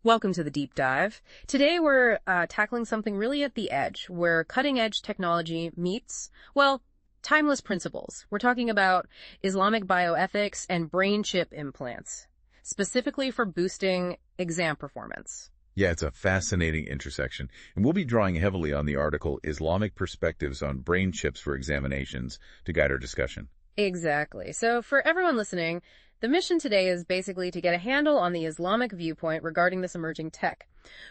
Welcome to the deep dive. Today we're tackling something really at the edge, where cutting-edge technology meets, well, timeless principles. We're talking about Islamic bioethics and brain chip implants, specifically for boosting exam performance. Yeah, it's a fascinating intersection, and we'll be drawing heavily on the article Islamic Perspectives on Brain Chips for Examinations to guide our discussion. Exactly. So for everyone listening, the mission today is basically to get a handle on the Islamic viewpoint regarding this emerging tech.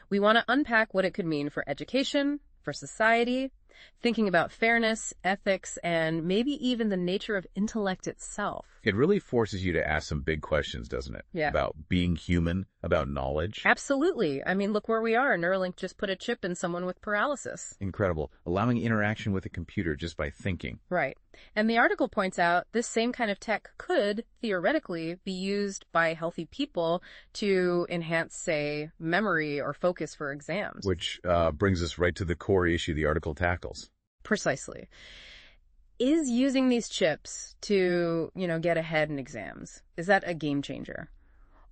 We want to unpack what it could mean for education, for society, thinking about fairness, ethics, and maybe even the nature of intellect itself. It really forces you to ask some big questions, doesn't it? Yeah. About being human, about knowledge. Absolutely. I mean, look where we are. Neuralink just put a chip in someone with paralysis. Incredible. Allowing interaction with a computer just by thinking. Right. And the article points out this same kind of tech could, theoretically, be used by healthy people to enhance, say, memory or focus for exams. Which brings us right to the core issue the article tackles. Precisely. Is using these chips to, get ahead in exams, is that a game changer?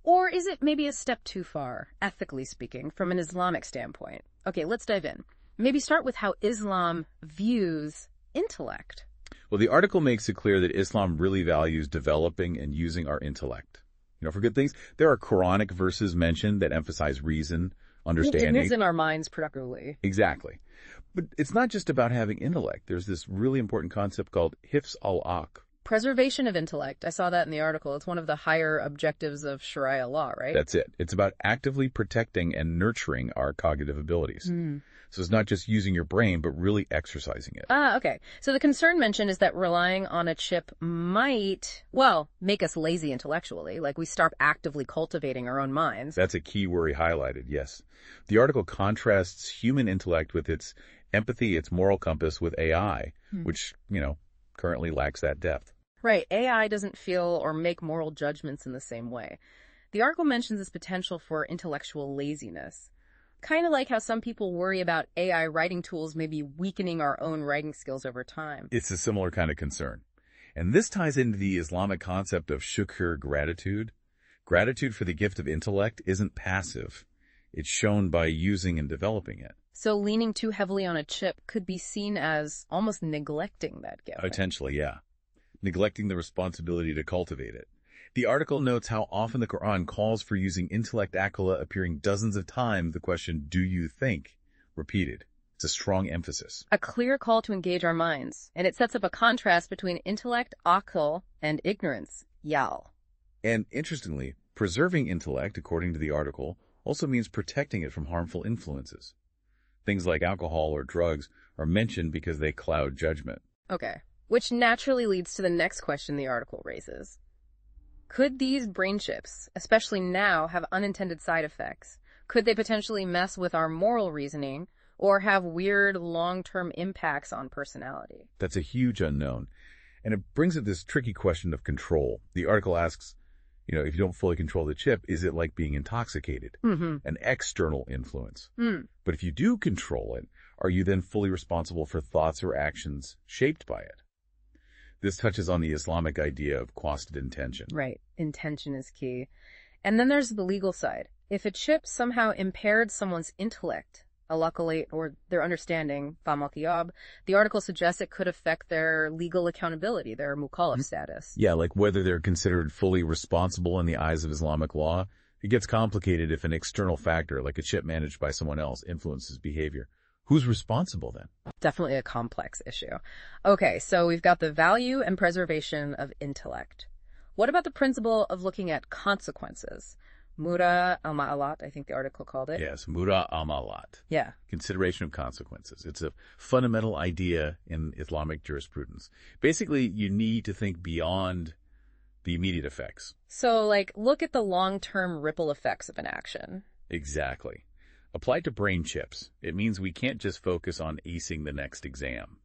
Or is it maybe a step too far, ethically speaking, from an Islamic standpoint? Okay, let's dive in. Maybe start with how Islam views intellect. Well, the article makes it clear that Islam really values developing and using our intellect. For good things, there are Quranic verses mentioned that emphasize reason, understanding. It is in our minds productively. Exactly. But it's not just about having intellect. There's this really important concept called hifz al-aql. Preservation of intellect. I saw that in the article. It's one of the higher objectives of Sharia law, right? That's it. It's about actively protecting and nurturing our cognitive abilities. So it's not just using your brain, but really exercising it. Okay. So the concern mentioned is that relying on a chip might, make us lazy intellectually, like we start actively cultivating our own minds. That's a key worry highlighted, yes. The article contrasts human intellect with its empathy, its moral compass with AI, which, currently lacks that depth. Right. AI doesn't feel or make moral judgments in the same way. The article mentions this potential for intellectual laziness. Kind of like how some people worry about AI writing tools maybe weakening our own writing skills over time. It's a similar kind of concern. And this ties into the Islamic concept of shukr, gratitude. Gratitude for the gift of intellect isn't passive. It's shown by using and developing it. So leaning too heavily on a chip could be seen as almost neglecting that gift. Potentially, yeah. Neglecting the responsibility to cultivate it. The article notes how often the Quran calls for using intellect akala, appearing dozens of times, the question, do you think, repeated. It's a strong emphasis. A clear call to engage our minds, and it sets up a contrast between intellect, akal, and ignorance, yal. And interestingly, preserving intellect, according to the article, also means protecting it from harmful influences. Things like alcohol or drugs are mentioned because they cloud judgment. Okay, which naturally leads to the next question the article raises. Could these brain chips, especially now, have unintended side effects? Could they potentially mess with our moral reasoning or have weird long-term impacts on personality? That's a huge unknown. And it brings up this tricky question of control. The article asks, if you don't fully control the chip, is it like being intoxicated? An external influence. But if you do control it, are you then fully responsible for thoughts or actions shaped by it? This touches on the Islamic idea of qasd intention. Right. Intention is key. And then there's the legal side. If a chip somehow impaired someone's intellect, or their understanding, the article suggests it could affect their legal accountability, their mukallaf status. Yeah, like whether they're considered fully responsible in the eyes of Islamic law. It gets complicated if an external factor, like a chip managed by someone else, influences behavior. Who's responsible then? Definitely a complex issue. Okay, so we've got the value and preservation of intellect. What about the principle of looking at consequences? Mura al-ma'alat, I think the article called it. Yes, mura al-ma'alat. Yeah. Consideration of consequences. It's a fundamental idea in Islamic jurisprudence. Basically, you need to think beyond the immediate effects. So, look at the long-term ripple effects of an action. Exactly. Applied to brain chips, it means we can't just focus on acing the next exam.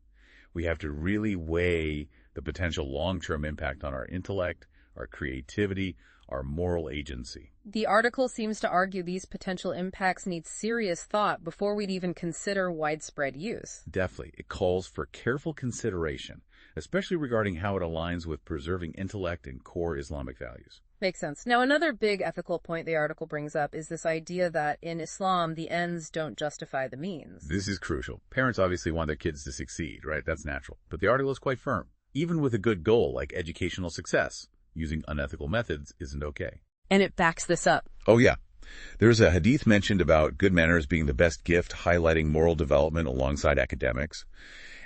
We have to really weigh the potential long-term impact on our intellect, our creativity, our moral agency. The article seems to argue these potential impacts need serious thought before we'd even consider widespread use. Definitely. It calls for careful consideration, especially regarding how it aligns with preserving intellect and core Islamic values. Makes sense. Now, another big ethical point the article brings up is this idea that in Islam, the ends don't justify the means. This is crucial. Parents obviously want their kids to succeed, right? That's natural. But the article is quite firm. Even with a good goal like educational success, using unethical methods isn't okay. And it backs this up. Oh, yeah. There's a hadith mentioned about good manners being the best gift, highlighting moral development alongside academics,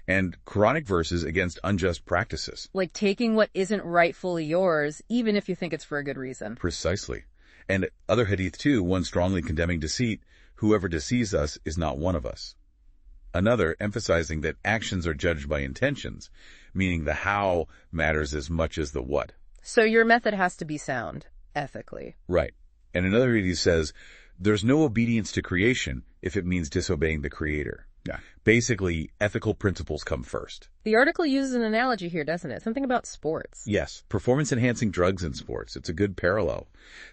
and Quranic verses against unjust practices. Like taking what isn't rightfully yours, even if you think it's for a good reason. Precisely. And other hadith too, one strongly condemning deceit, whoever deceives us is not one of us. Another emphasizing that actions are judged by intentions, meaning the how matters as much as the what. So your method has to be sound, ethically. Right. And another hadith says, there's no obedience to creation if it means disobeying the Creator. Yeah. Basically, ethical principles come first. The article uses an analogy here, doesn't it? Something about sports. Yes. Performance-enhancing drugs in sports. It's a good parallel.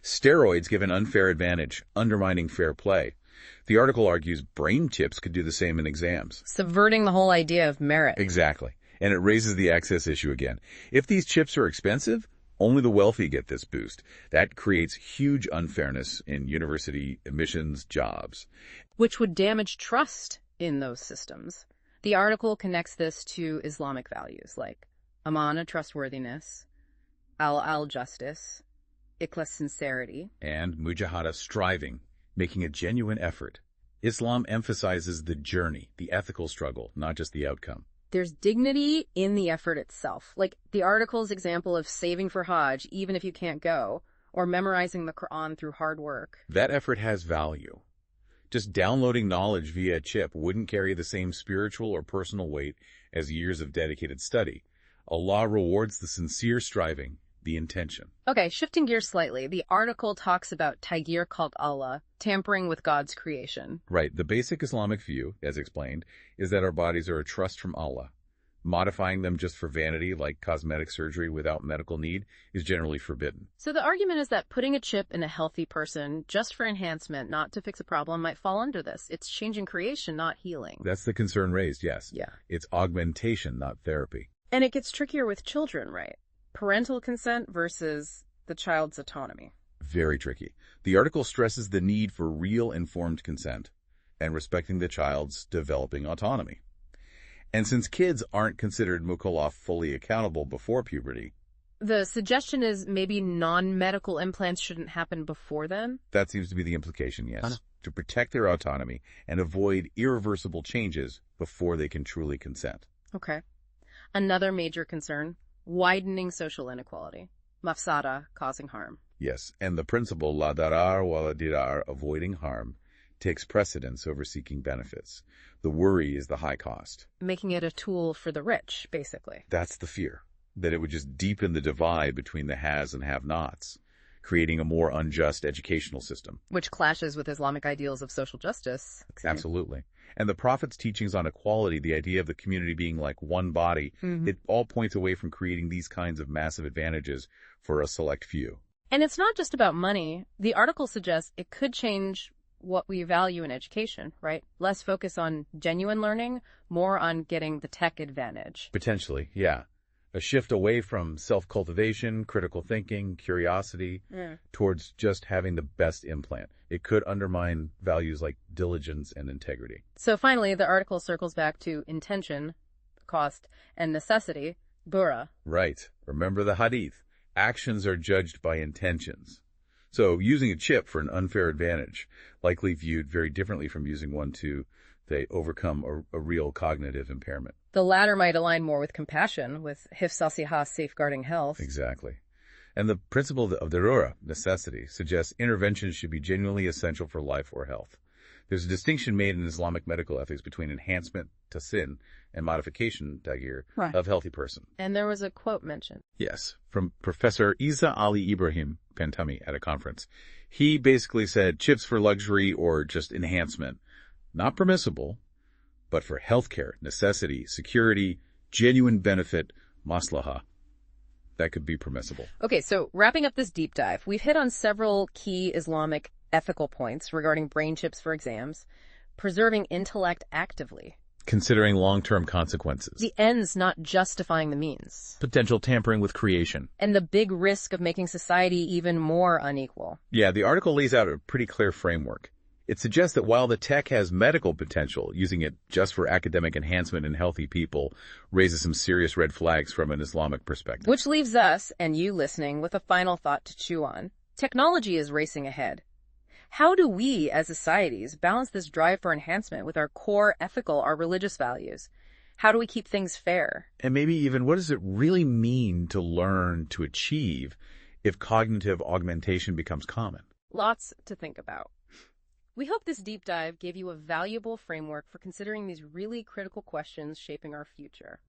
Steroids give an unfair advantage, undermining fair play. The article argues brain chips could do the same in exams. Subverting the whole idea of merit. Exactly. And it raises the access issue again. If these chips are expensive, only the wealthy get this boost. That creates huge unfairness in university admissions, jobs. Which would damage trust in those systems. The article connects this to Islamic values like amana, trustworthiness, al justice, ikhlas, sincerity, and mujahada, striving, making a genuine effort. Islam emphasizes the journey, the ethical struggle, not just the outcome. There's dignity in the effort itself. Like the article's example of saving for Hajj, even if you can't go, or memorizing the Quran through hard work. That effort has value. Just downloading knowledge via a chip wouldn't carry the same spiritual or personal weight as years of dedicated study. Allah rewards the sincere striving, the intention. Okay, shifting gears slightly, the article talks about tagir called Allah, tampering with God's creation. Right. The basic Islamic view, as explained, is that our bodies are a trust from Allah. Modifying them just for vanity, like cosmetic surgery without medical need, is generally forbidden. So the argument is that putting a chip in a healthy person just for enhancement, not to fix a problem, might fall under this. It's changing creation, not healing. That's the concern raised, yes. Yeah. It's augmentation, not therapy. And it gets trickier with children, right? Parental consent versus the child's autonomy. Very tricky. The article stresses the need for real informed consent and respecting the child's developing autonomy. And since kids aren't considered mukallaf fully accountable before puberty, the suggestion is maybe non-medical implants shouldn't happen before then? That seems to be the implication, yes. To protect their autonomy and avoid irreversible changes before they can truly consent. Okay. Another major concern, widening social inequality. Mafsada, causing harm. Yes, and the principle la darar wa la dirar, avoiding harm, takes precedence over seeking benefits. The worry is the high cost. Making it a tool for the rich, basically. That's the fear, that it would just deepen the divide between the has and have-nots, creating a more unjust educational system. Which clashes with Islamic ideals of social justice. Absolutely. And the Prophet's teachings on equality, the idea of the community being like one body, it all points away from creating these kinds of massive advantages for a select few. And it's not just about money. The article suggests it could change what we value in education, right? Less focus on genuine learning, more on getting the tech advantage. Potentially, yeah. A shift away from self-cultivation, critical thinking, curiosity, towards just having the best implant. It could undermine values like diligence and integrity. So finally, the article circles back to intention, cost, and necessity, bura. Right. Remember the hadith. Actions are judged by intentions. So using a chip for an unfair advantage, likely viewed very differently from using one to, say, overcome a real cognitive impairment. The latter might align more with compassion, with hifz al-siha, safeguarding health. Exactly. And the principle of darura, necessity, suggests interventions should be genuinely essential for life or health. There's a distinction made in Islamic medical ethics between enhancement, tahsin, and modification, tagir, of healthy person. And there was a quote mentioned. Yes, from Professor Isa Ali Ibrahim Pantami at a conference. He basically said chips for luxury or just enhancement, not permissible, but for healthcare, necessity, security, genuine benefit, maslaha, that could be permissible. Okay, so wrapping up this deep dive, we've hit on several key Islamic ethical points regarding brain chips for exams, preserving intellect actively. Considering long-term consequences. The ends not justifying the means. Potential tampering with creation. And the big risk of making society even more unequal. Yeah, the article lays out a pretty clear framework. It suggests that while the tech has medical potential, using it just for academic enhancement in healthy people raises some serious red flags from an Islamic perspective. Which leaves us, and you listening, with a final thought to chew on. Technology is racing ahead. How do we, as societies, balance this drive for enhancement with our core ethical, our religious values? How do we keep things fair? And maybe even, what does it really mean to learn to achieve if cognitive augmentation becomes common? Lots to think about. We hope this deep dive gave you a valuable framework for considering these really critical questions shaping our future.